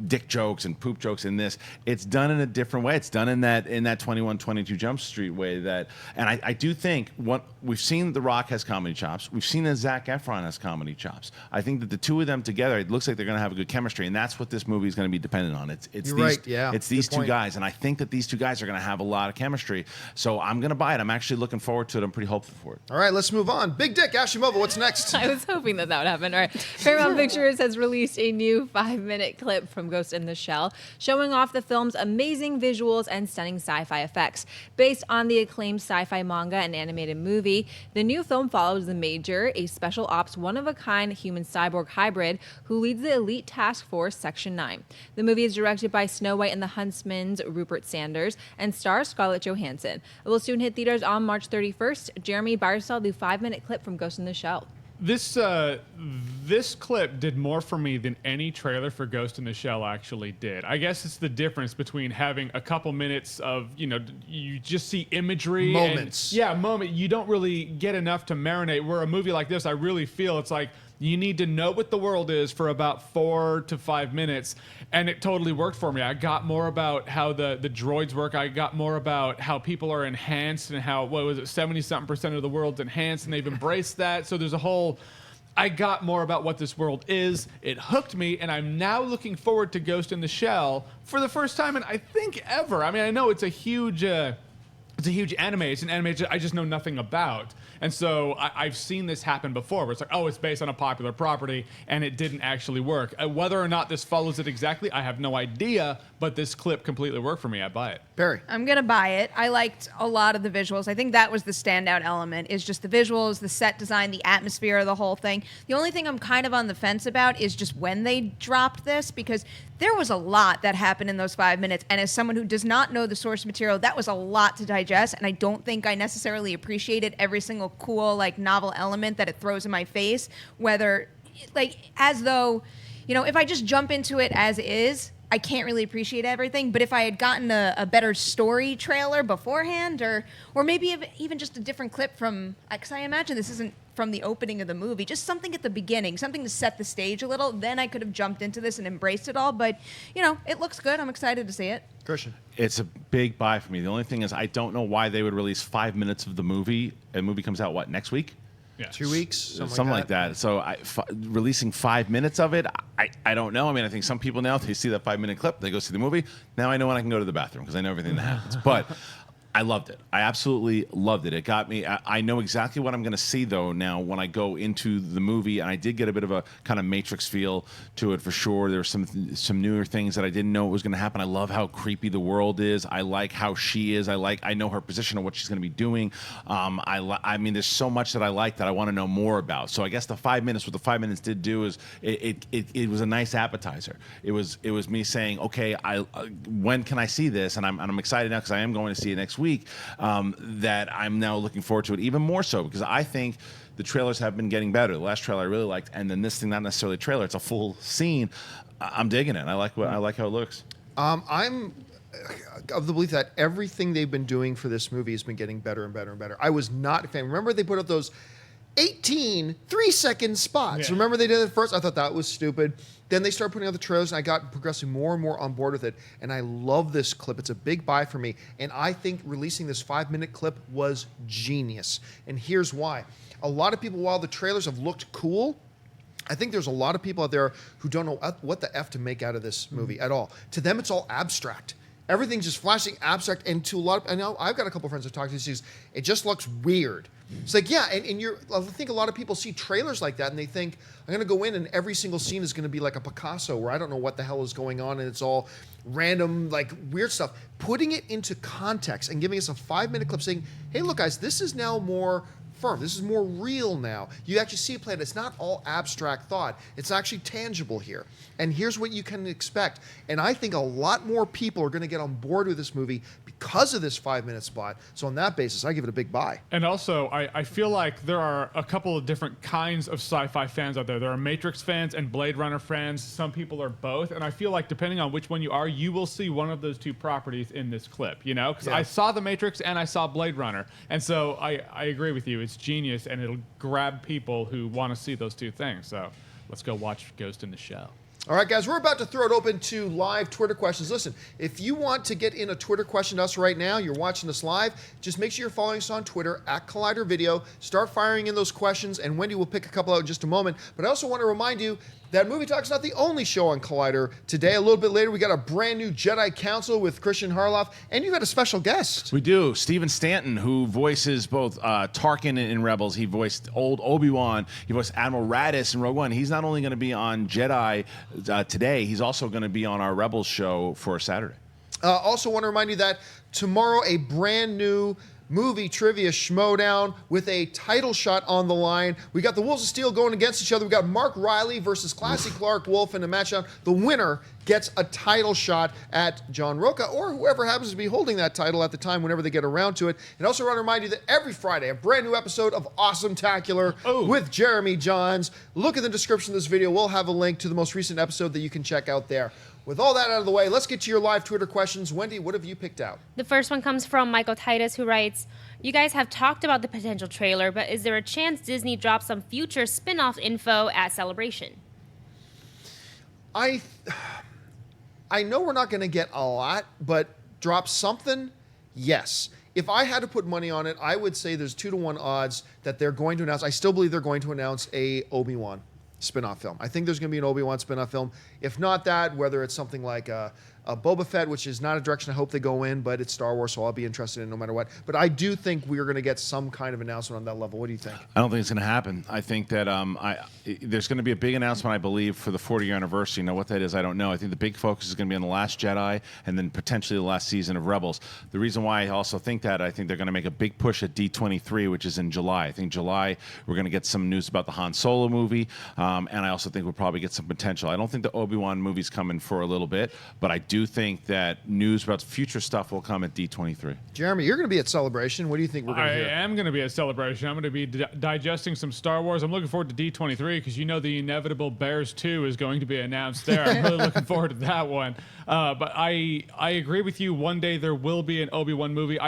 dick jokes and poop jokes in this, it's done in a different way. It's done in that 21, 22 Jump Street way and I do think what we've seen, The Rock has comedy chops. We've seen that Zac Efron has comedy chops. I think that the two of them together, it looks like they're going to have a good chemistry, and that's what this movie is going to be dependent on. It's You're these, right, yeah. It's these Good two point. guys, and I think that these two guys are going to have a lot of chemistry. So I'm going to buy it. I'm actually looking forward to it. I'm pretty hopeful for it. All right, let's move on. Big Dick, Ashley Mova, what's next? I was hoping that would happen. All right. Paramount Pictures has released a new 5-minute clip from Ghost in the Shell, showing off the film's amazing visuals and stunning sci-fi effects. Based on the acclaimed sci-fi manga and animated movie, the new film follows the Major, a special ops one-of-a-kind human-cyborg hybrid who leads the elite task force Section 9. The movie is directed by Snow White and the Huntsman's Rupert Sanders and stars Scarlett Johansson. It will soon hit theaters on March 31st. Jeremy Barsell, the 5-minute clip from Ghost in the Shell. This clip did more for me than any trailer for Ghost in the Shell actually did. I guess it's the difference between having a couple minutes of, you just see imagery. Moments. Moment. You don't really get enough to marinate. Where a movie like this, I really feel it's like you need to know what the world is for about 4 to 5 minutes, and it totally worked for me. I got more about how the droids work. I got more about how people are enhanced and how, 70-something% of the world's enhanced, and they've embraced that. So there's a whole... I got more about what this world is. It hooked me, and I'm now looking forward to Ghost in the Shell for the first time in, I think, ever. I mean, I know it's a huge anime. It's an anime I just know nothing about. And so I've seen this happen before, where it's like, it's based on a popular property, and it didn't actually work. Whether or not this follows it exactly, I have no idea, but this clip completely worked for me. I buy it. Perry. I'm going to buy it. I liked a lot of the visuals. I think that was the standout element, is just the visuals, the set design, the atmosphere of the whole thing. The only thing I'm kind of on the fence about is just when they dropped this, because there was a lot that happened in those 5 minutes. And as someone who does not know the source material, that was a lot to digest. And I don't think I necessarily appreciated every single cool, novel element that it throws in my face. Whether, as though, if I just jump into it as is, I can't really appreciate everything. But if I had gotten a better story trailer beforehand, or maybe even just a different clip from, because I imagine this isn't from the opening of the movie, just something at the beginning, something to set the stage a little, then I could have jumped into this and embraced it all. But, it looks good. I'm excited to see it. Kristian. It's a big buy for me. The only thing is I don't know why they would release 5 minutes of the movie. A movie comes out, next week? Yeah. 2 weeks? Something like that. So releasing 5 minutes of it, I don't know. I mean, I think some people now, they see that 5-minute clip, they go see the movie. Now I know when I can go to the bathroom because I know everything that happens. But I loved it. I absolutely loved it. It got me. I know exactly what I'm going to see, though, now when I go into the movie. And I did get a bit of a kind of Matrix feel to it for sure. There were some newer things that I didn't know was going to happen. I love how creepy the world is. I like how she is. I know her position of what she's going to be doing. I mean, there's so much that I like that I want to know more about. So I guess what the 5 minutes did do is it was a nice appetizer. It was me saying, okay, when can I see this? And I'm excited now because I am going to see it next week. That I'm now looking forward to it even more so because I think the trailers have been getting better. The last trailer I really liked, and then this thing, not necessarily a trailer, it's a full scene. I'm digging it. I like how it looks. I'm of the belief that everything they've been doing for this movie has been getting better and better and better. I was not a fan. Remember they put up those 18 3-second spots. Yeah. Remember they did it first? I thought that was stupid. Then they started putting out the trailers, and I got progressing more and more on board with it. And I love this clip. It's a big buy for me. And I think releasing this 5-minute clip was genius. And here's why. A lot of people, while the trailers have looked cool, I think there's a lot of people out there who don't know what the F to make out of this movie at all. To them, it's all abstract. Everything's just flashing abstract. And to a lot of, I know I've got a couple friends I've talked to, it just looks weird. It's like, yeah, and I think a lot of people see trailers like that and they think, I'm going to go in and every single scene is going to be like a Picasso where I don't know what the hell is going on and it's all random, weird stuff. Putting it into context and giving us a 5-minute clip saying, hey, look, guys, this is now more firm. This is more real now. You actually see it played. It's not all abstract thought. It's actually tangible here. And here's what you can expect. And I think a lot more people are going to get on board with this movie because of this 5-minute spot. So on that basis, I give it a big buy. And also, I feel like there are a couple of different kinds of sci-fi fans out there. There are Matrix fans and Blade Runner fans. Some people are both. And I feel like depending on which one you are, you will see one of those two properties in this clip, Because I saw The Matrix and I saw Blade Runner. And so I agree with you. it's genius, and it'll grab people who want to see those two things. So let's go watch Ghost in the Shell. All right, guys, we're about to throw it open to live Twitter questions. Listen, if you want to get in a Twitter question to us right now, you're watching us live, just make sure you're following us on Twitter, @Collider Video. Start firing in those questions, and Wendy will pick a couple out in just a moment. But I also want to remind you that Movie Talk's not the only show on Collider today. A little bit later, we got a brand new Jedi Council with Kristian Harloff, and you got a special guest. We do. Steven Stanton, who voices both Tarkin in Rebels. He voiced old Obi-Wan. He voiced Admiral Raddus in Rogue One. He's not only going to be on Jedi today, he's also going to be on our Rebels show for Saturday. Also want to remind you that tomorrow, a brand new movie trivia schmodown with a title shot on the line. We got the Wolves of Steel going against each other. We got Mark Riley versus Classy Clark Wolf in a matchup. The winner gets a title shot at John Roca or whoever happens to be holding that title at the time whenever they get around to it. And also want to remind you that every Friday, a brand new episode of Awesome-tacular with Jeremy Jahns. Look in the description of this video. We'll have a link to the most recent episode that you can check out there. With all that out of the way, let's get to your live Twitter questions. Wendy, what have you picked out? The first one comes from Michael Titus, who writes, you guys have talked about the potential trailer, but is there a chance Disney drops some future spin-off info at Celebration? I know we're not going to get a lot, but drop something, yes. If I had to put money on it, I would say there's 2-to-1 odds that they're going to announce. I still believe they're going to announce a Obi-Wan spin-off film. I think there's going to be an Obi-Wan spin-off film. If not that, whether it's something like a Boba Fett, which is not a direction I hope they go in, but it's Star Wars, so I'll be interested in it no matter what. But I do think we are going to get some kind of announcement on that level. What do you think? I don't think it's going to happen. I think that there's going to be a big announcement, I believe, for the 40-year anniversary. Now, what that is, I don't know. I think the big focus is going to be on The Last Jedi and then potentially the last season of Rebels. The reason why I also think that, I think they're going to make a big push at D23, which is in July. I think July, we're going to get some news about the Han Solo movie, and I also think we'll probably get some potential. I don't think the Obi-Wan movie's coming for a little bit, but I do think that news about future stuff will come at D23. Jeremy, you're going to be at Celebration. What do you think we're going to hear? I am going to be at Celebration. I'm going to be digesting some Star Wars. I'm looking forward to D23 because you know the inevitable Bears 2 is going to be announced there. I'm really looking forward to that one. But I agree with you. One day there will be an Obi-Wan movie.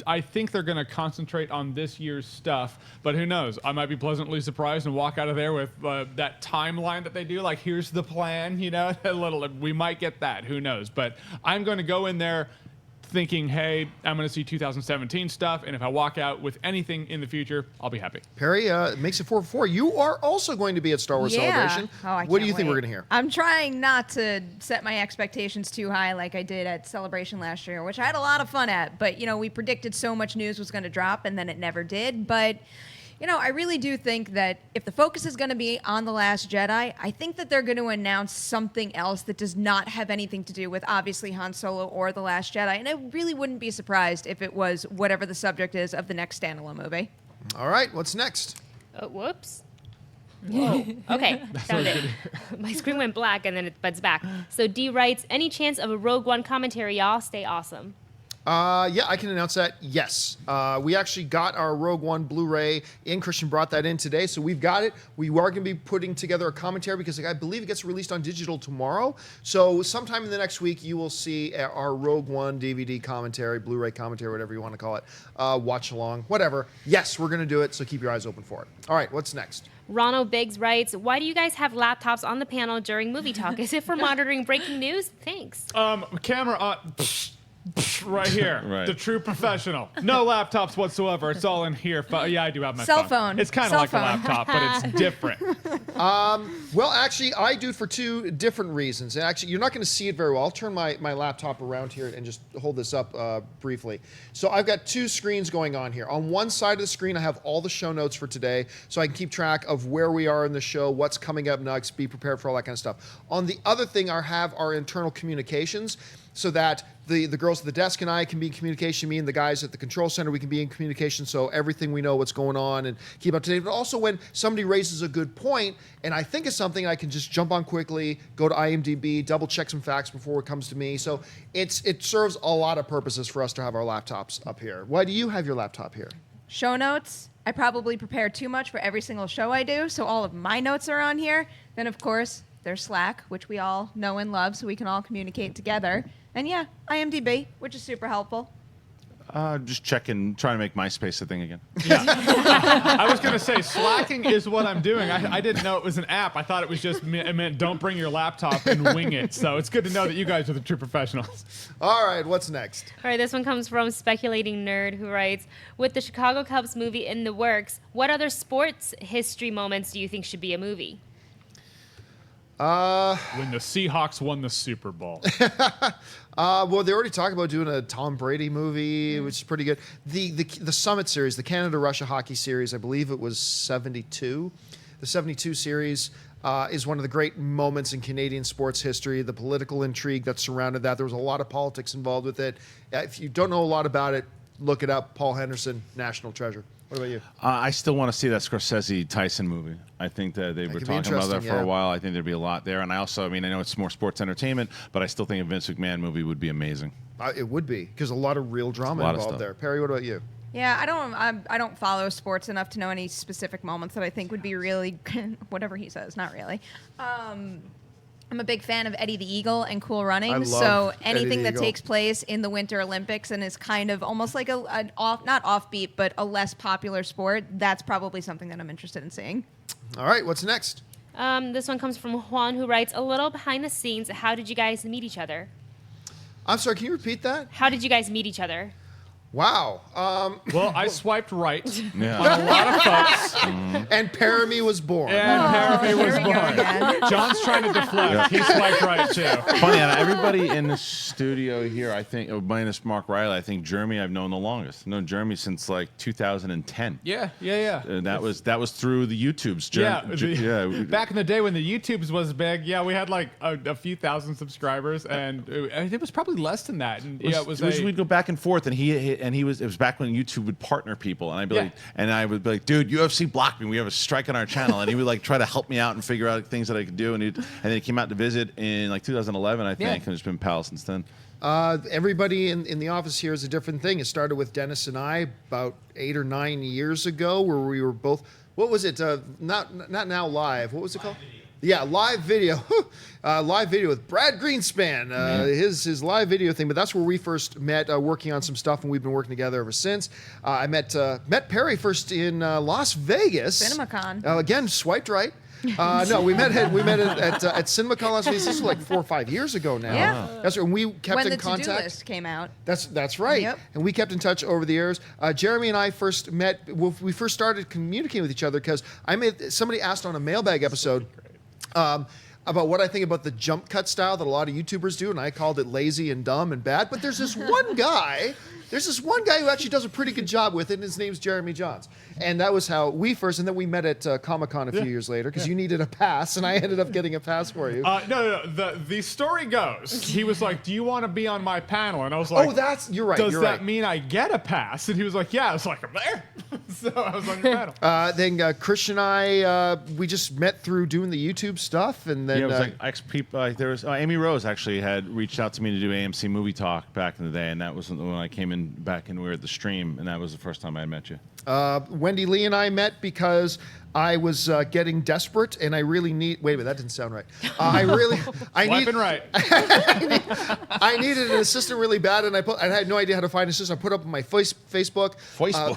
I think they're going to concentrate on this year's stuff, but who knows? I might be pleasantly surprised and walk out of there with that timeline that they do. Like, here's the plan, you know? We might get that. Who knows? But I'm going to go in there thinking, hey, I'm going to see 2017 stuff, and if I walk out with anything in the future, I'll be happy. Perry, makes it 4-4. You are also going to be at Star Wars Celebration. What do you think we're going to hear? I'm trying not to set my expectations too high like I did at Celebration last year, which I had a lot of fun at. But, you know, we predicted so much news was going to drop, and then it never did. But, you know, I really do think that if the focus is going to be on The Last Jedi, I think that they're going to announce something else that does not have anything to do with, obviously, Han Solo or The Last Jedi. And I really wouldn't be surprised if it was whatever the subject is of the next standalone movie. All right, what's next? Oh, whoops. Whoa. Okay, found it. My screen went black, and then it's back. So D writes, any chance of a Rogue One commentary, y'all? Stay awesome. Yeah, I can announce that. Yes. We actually got our Rogue One Blu-ray in. Kristian brought that in today, so we've got it. We are going to be putting together a commentary because I believe it gets released on digital tomorrow. So sometime in the next week, you will see our Rogue One DVD commentary, Blu-ray commentary, whatever you want to call it, watch along, whatever. Yes, we're going to do it, so keep your eyes open for it. All right, what's next? Ronald Biggs writes, why do you guys have laptops on the panel during movie talk? Is it for monitoring breaking news? Thanks. Camera on. Right here, Right. The true professional. No laptops whatsoever. It's all in here. Yeah, I do have my Cell phone. It's kind of Cell like phone. a laptop, but it's different. Well, actually, I do for two different reasons. And actually, you're not going to see it very well. I'll turn my laptop around here and just hold this up briefly. So I've got two screens going on here. On one side of the screen, I have all the show notes for today, so I can keep track of where we are in the show, what's coming up next, be prepared for all that kind of stuff. On the other thing, I have our internal communications, so that the girls at the desk and I can be in communication, me and the guys at the control center, we can be in communication, so everything we know what's going on and keep up to date. But also when somebody raises a good point and I think of something, I can just jump on quickly, go to IMDb, double check some facts before it comes to me. So it serves a lot of purposes for us to have our laptops up here. Why do you have your laptop here? Show notes. I probably prepare too much for every single show I do, so all of my notes are on here. Then, of course, there's Slack, which we all know and love, so we can all communicate together. And yeah, IMDb, which is super helpful. Just checking, trying to make MySpace a thing again. Yeah. I was going to say, slacking is what I'm doing. I didn't know it was an app. I thought it was just, it meant don't bring your laptop and wing it. So it's good to know that you guys are the true professionals. All right, what's next? All right, this one comes from Speculating Nerd, who writes, with the Chicago Cubs movie in the works, what other sports history moments do you think should be a movie? When the Seahawks won the Super Bowl. Well, they already talked about doing a Tom Brady movie, which is pretty good. The Summit series, the Canada-Russia hockey series, I believe it was 72. The 72 series is one of the great moments in Canadian sports history. The political intrigue that surrounded that. There was a lot of politics involved with it. If you don't know a lot about it, look it up. Paul Henderson, national treasure. What about you? I still want to see that Scorsese-Tyson movie. I think that they were could be talking about that interesting, for yeah. a while. I think there'd be a lot there. And I also, I know it's more sports entertainment, but I still think a Vince McMahon movie would be amazing. It would be, because a lot of real drama There's a lot of involved stuff. there. Perry, what about you? Yeah, I don't follow sports enough to know any specific moments that I think would be really whatever he says. Not really. I'm a big fan of Eddie the Eagle and Cool Running. I love So Eddie anything the that Eagle. takes place in the Winter Olympics and is kind of almost like not offbeat, but a less popular sport, that's probably something that I'm interested in seeing. All right, what's next? This one comes from Juan, who writes, a little behind the scenes, how did you guys meet each other? I'm sorry, can you repeat that? How did you guys meet each other? Wow. Well, I swiped right Yeah. on a lot of folks, And Perry was born. and Perri was here we go born. again. John's trying to deflect. He swiped right, too. Funny, everybody in the studio here, I think, minus Mark Riley, I think Jeremy I've known the longest. I've known Jeremy since like 2010. Yeah. And that was through the YouTubes. Yeah, back in the day when the YouTubes was big, yeah, we had like a few thousand subscribers, and it was probably less than that. And yeah, we'd go back and forth, and it was back when YouTube would partner people, and I would be like, dude, UFC blocked me. We have a strike on our channel, and he would like try to help me out and figure out things that I could do, and then he came out to visit in like 2011, I think, Yeah. and it's been pals since then. Everybody in the office here is a different thing. It started with Dennis and I about 8 or 9 years ago, where we were both. What was it? Not now live. What was it called? Yeah, live video. Live video with Brad Greenspan. His live video thing. But that's where we first met, working on some stuff, and we've been working together ever since. I met Perry first in Las Vegas. CinemaCon. Again, swiped right. No, we met at CinemaCon Las Vegas. This was like 4 or 5 years ago now. Yeah. That's when we kept When in the contact. to-do list came out. That's right. Yep. And we kept in touch over the years. Jeremy and I first met. Well, we first started communicating with each other because somebody asked on a mailbag episode about what I think about the jump cut style that a lot of YouTubers do, and I called it lazy and dumb and bad. But there's this one guy. There's this one guy who actually does a pretty good job with it, and his name's Jeremy Jahns. And that was how we first, and then we met at Comic-Con a few years later, because you needed a pass, and I ended up getting a pass for you. No. The story goes, he was like, do you want to be on my panel? And I was like, you're right. does you're that right. mean I get a pass? And he was like, yeah. I was like, I'm there. So I was on your panel. Then Kristian and I, we just met through doing the YouTube stuff, and then Yeah, it was like ex-people. There was Amy Rose actually had reached out to me to do AMC Movie Talk back in the day, and that was when I came in back and we were at the stream, and that was the first time I had met you. Wendy Lee and I met because I was getting desperate, and I really need. Wait a minute, that didn't sound right. I Swiping right. I needed an assistant really bad, and I had no idea how to find an assistant. I put up on my Facebook.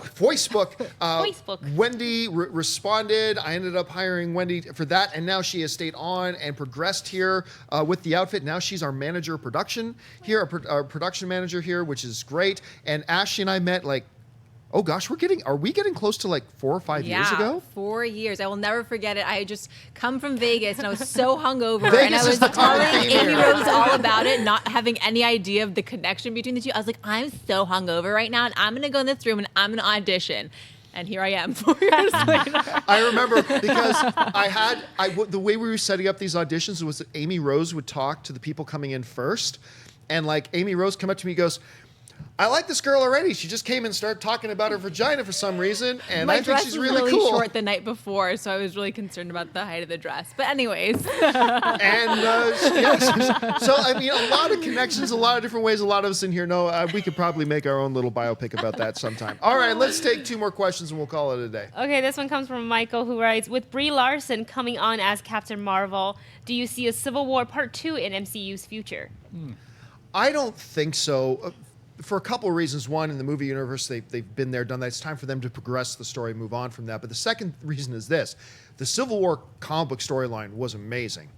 Facebook. Wendy responded. I ended up hiring Wendy for that, and now she has stayed on and progressed here with the outfit. Now she's our manager of production here, our production manager here, which is great. And Ashley and I met like. Oh gosh, are we getting close to like 4 or 5 years ago? 4 years. I will never forget it. I had just come from Vegas and I was so hungover, Vegas and I is was the time I telling came Amy here. Rose all about it, not having any idea of the connection between the two. I was like, I'm so hungover right now, and I'm gonna go in this room and I'm gonna audition. And here I am 4 years later. I remember because the way we were setting up these auditions was that Amy Rose would talk to the people coming in first, and like Amy Rose come up to me and goes, I like this girl already. She just came and started talking about her vagina for some reason, and My I think dress she's was really really cool. short the night before, so I was really concerned about the height of the dress. But anyways, And yes, so I mean, a lot of connections, a lot of different ways. A lot of us in here know we could probably make our own little biopic about that sometime. All right, let's take 2 more questions and we'll call it a day. Okay, this one comes from Michael, who writes, with Brie Larson coming on as Captain Marvel, do you see a Civil War Part 2 in MCU's future? I don't think so. for a couple of reasons. One, in the movie universe, they've been there, done that. It's time for them to progress the story, move on from that. But the second reason is this. The Civil War comic book storyline was amazing.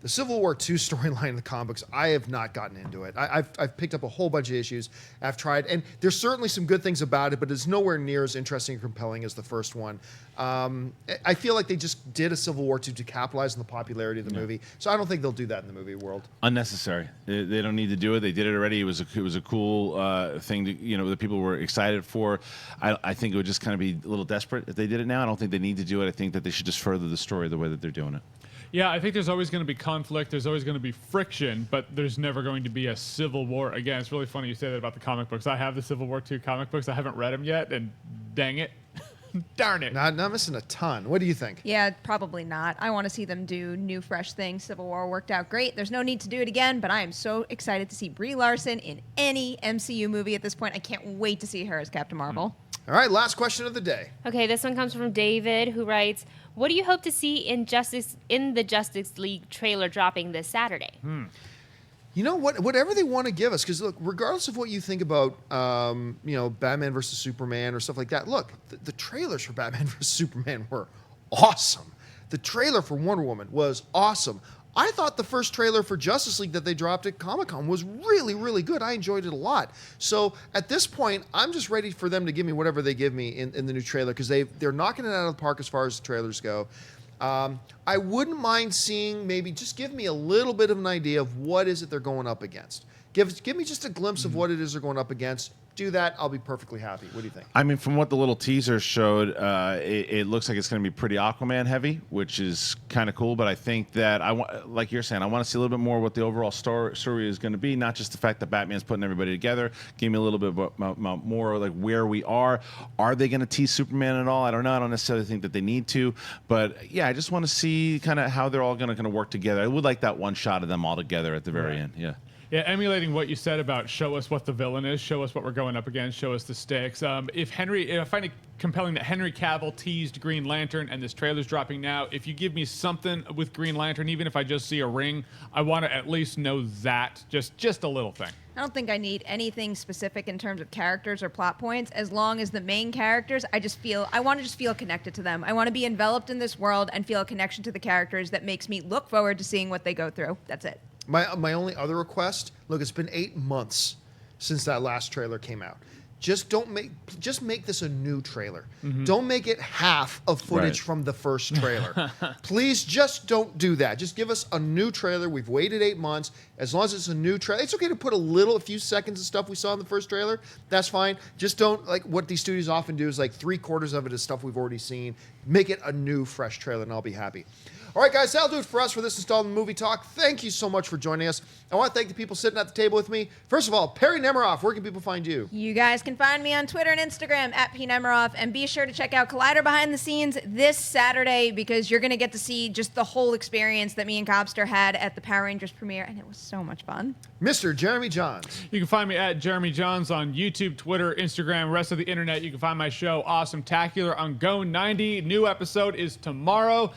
The Civil War II storyline in the comics, I have not gotten into it. I've picked up a whole bunch of issues. I've tried, and there's certainly some good things about it, but it's nowhere near as interesting and compelling as the first one. I feel like they just did a Civil War II to capitalize on the popularity of the movie, so I don't think they'll do that in the movie world. Unnecessary. They don't need to do it. They did it already. It was a cool thing that people were excited for. I think it would just kind of be a little desperate if they did it now. I don't think they need to do it. I think that they should just further the story the way that they're doing it. Yeah, I think there's always going to be conflict. There's always going to be friction, but there's never going to be a civil war. Again, it's really funny you say that about the comic books. I have the Civil War II comic books. I haven't read them yet, and dang it. Darn it. Not missing a ton. What do you think? Yeah, probably not. I want to see them do new, fresh things. Civil War worked out great. There's no need to do it again, but I am so excited to see Brie Larson in any MCU movie at this point. I can't wait to see her as Captain Marvel. All right, last question of the day. Okay, this one comes from David, who writes, "What do you hope to see in the Justice League trailer dropping this Saturday?" You know what? Whatever they want to give us, because look, regardless of what you think about, Batman versus Superman or stuff like that, look, the trailers for Batman versus Superman were awesome. The trailer for Wonder Woman was awesome. I thought the first trailer for Justice League that they dropped at Comic-Con was really, really good. I enjoyed it a lot. So at this point, I'm just ready for them to give me whatever they give me in the new trailer, because they're knocking it out of the park as far as the trailers go. I wouldn't mind seeing, maybe just give me a little bit of an idea of what is it they're going up against. Give me just a glimpse of what it is they're going up against. Do that, I'll be perfectly happy. What do you think? I mean, from what the little teaser showed, it looks like it's going to be pretty Aquaman heavy, which is kind of cool. But I think that like you're saying, I want to see a little bit more what the overall story is going to be. Not just the fact that Batman's putting everybody together. Give me a little bit more like where we are. Are they going to tease Superman at all? I don't know. I don't necessarily think that they need to. But yeah, I just want to see kind of how they're all going to work together. I would like that one shot of them all together at the very end. Yeah. Yeah, emulating what you said about show us what the villain is, show us what we're going up against, show us the stakes. If I find it compelling that Henry Cavill teased Green Lantern and this trailer's dropping now, if you give me something with Green Lantern, even if I just see a ring, I want to at least know that, just a little thing. I don't think I need anything specific in terms of characters or plot points, as long as the main characters, I want to just feel connected to them. I want to be enveloped in this world and feel a connection to the characters that makes me look forward to seeing what they go through. That's it. My only other request, look, it's been 8 months since that last trailer came out. Just make this a new trailer. Don't make it half of footage from the first trailer. Please just don't do that. Just give us a new trailer. We've waited 8 months. As long as it's a new trailer, it's okay to put a few seconds of stuff we saw in the first trailer. That's fine. Just don't, like what these studios often do is like 3/4 of it is stuff we've already seen. Make it a new, fresh trailer and I'll be happy. All right, guys, that'll do it for us for this installment of Movie Talk. Thank you so much for joining us. I want to thank the people sitting at the table with me. First of all, Perri Nemiroff, where can people find you? You guys can find me on Twitter and Instagram at @PNemiroff, and be sure to check out Collider Behind the Scenes this Saturday, because you're going to get to see just the whole experience that me and Cobster had at the Power Rangers premiere, and it was so much fun. Mr. Jeremy Jahns. You can find me at Jeremy Jahns on YouTube, Twitter, Instagram, rest of the internet. You can find my show, Awesome Tacular, on Go 90. New episode is tomorrow,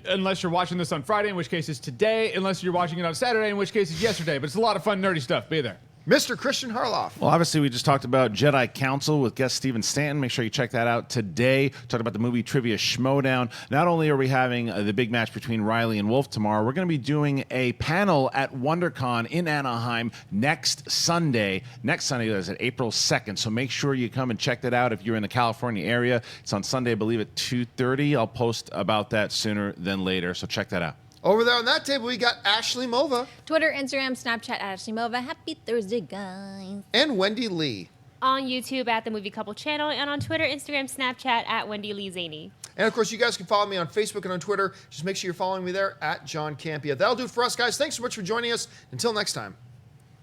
unless you're watching this on Friday, in which case it's today, unless you're watching it on Saturday, in which case it's yesterday. But it's a lot of fun, nerdy stuff. Be there. Mr. Kristian Harloff. Well, obviously, we just talked about Jedi Council with guest Steven Stanton. Make sure you check that out today. Talked about the movie Trivia Schmodown. Not only are we having the big match between Riley and Wolf tomorrow, we're going to be doing a panel at WonderCon in Anaheim next Sunday. Next Sunday is at April 2nd, so make sure you come and check that out if you're in the California area. It's on Sunday, I believe, at 2:30. I'll post about that sooner than later, so check that out. Over there on that table, we got Ashley Mova. Twitter, Instagram, Snapchat, Ashley Mova. Happy Thursday, guys. And Wendy Lee. On YouTube at the Movie Couple channel, and on Twitter, Instagram, Snapchat at Wendy Lee Zaney. And, of course, you guys can follow me on Facebook and on Twitter. Just make sure you're following me there at John Campea. That'll do it for us, guys. Thanks so much for joining us. Until next time,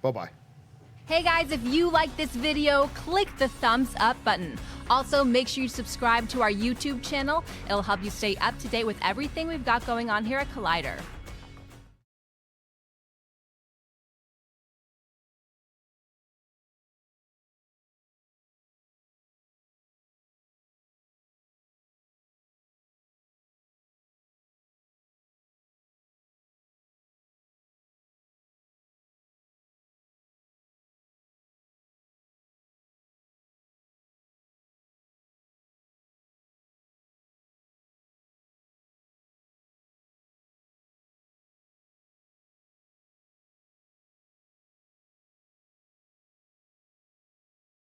bye-bye. Hey guys, if you like this video, click the thumbs up button. Also, make sure you subscribe to our YouTube channel. It'll help you stay up to date with everything we've got going on here at Collider.